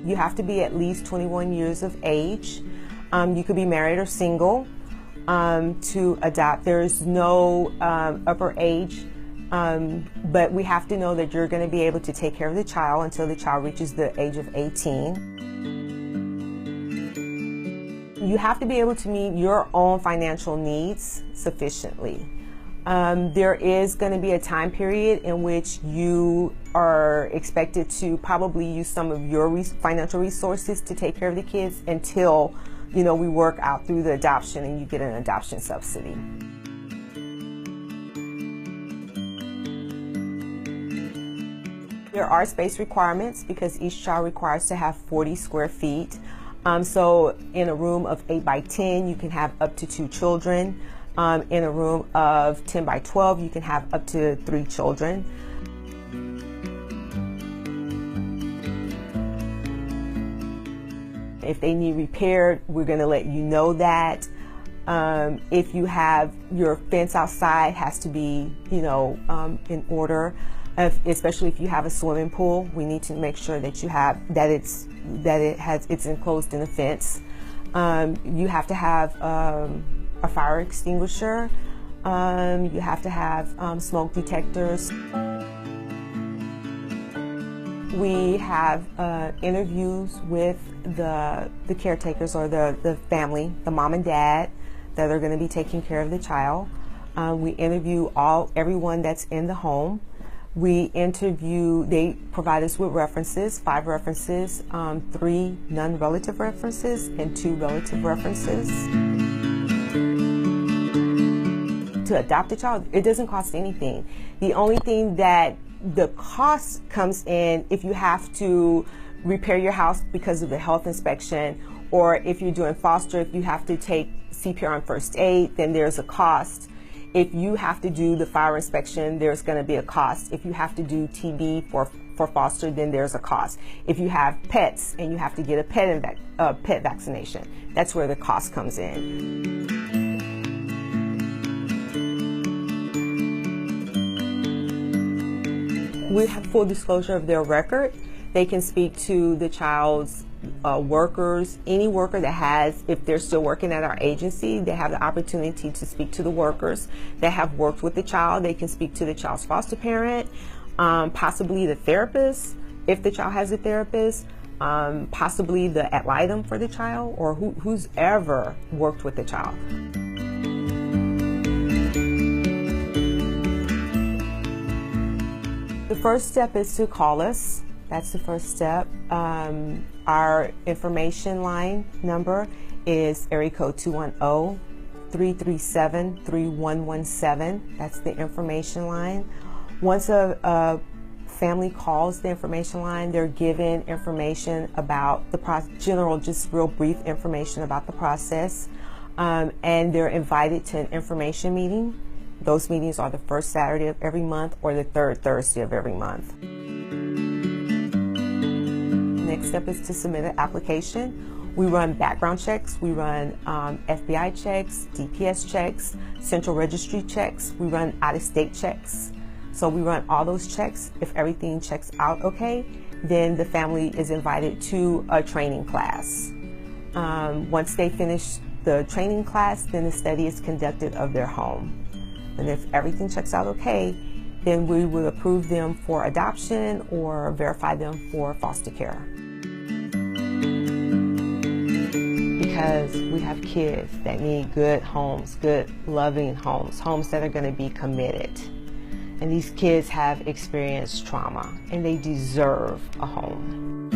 You have to be at least 21 years of age. You could be married or single to adopt. There's no upper age, but we have to know that you're going to be able to take care of the child until the child reaches the age of 18. You have to be able to meet your own financial needs sufficiently. There is going to be a time period in which you are expected to probably use some of your financial resources to take care of the kids until, we work out through the adoption and you get an adoption subsidy. There are space requirements because each child requires to have 40 square feet. So in a room of 8 by 10, you can have up to 2 children. In a room of 10 by 12, you can have up to 3 children. If they need repaired, we're going to let you know that. If you have your fence outside, has to be, in order. Especially if you have a swimming pool, we need to make sure that you have it's enclosed in a fence. You have to have a fire extinguisher. You have to have smoke detectors. We have interviews with the caretakers or the family, the mom and dad that are going to be taking care of the child. We interview everyone that's in the home. They provide us with references, 5 references, 3 non-relative references, and 2 relative references. To adopt a child, it doesn't cost anything. The only thing that the cost comes in if you have to repair your house because of the health inspection, or if you're doing foster, if you have to take CPR and first aid, then there's a cost. If you have to do the fire inspection, there's going to be a cost. If you have to do TB for foster, then there's a cost. If you have pets and you have to get a pet vaccination, that's where the cost comes in. We have full disclosure of their record. They can speak to the child's workers. Any worker that has, if they're still working at our agency, they have the opportunity to speak to the workers that have worked with the child. They can speak to the child's foster parent, possibly the therapist, if the child has a therapist, possibly the ad litem for the child, or who's ever worked with the child. The first step is to call us. That's the first step. Our information line number is area code 210-337-3117. That's the information line. Once a family calls the information line, they're given information about the general, just real brief information about the process, and they're invited to an information meeting. Those meetings are the first Saturday of every month or the third Thursday of every month. Next step is to submit an application. We run background checks, we run FBI checks, DPS checks, central registry checks, we run out-of-state checks. So we run all those checks. If everything checks out okay, then the family is invited to a training class. Once they finish the training class, then the study is conducted of their home. And if everything checks out okay, then we will approve them for adoption or verify them for foster care. Because we have kids that need good homes, good loving homes, homes that are going to be committed. And these kids have experienced trauma and they deserve a home.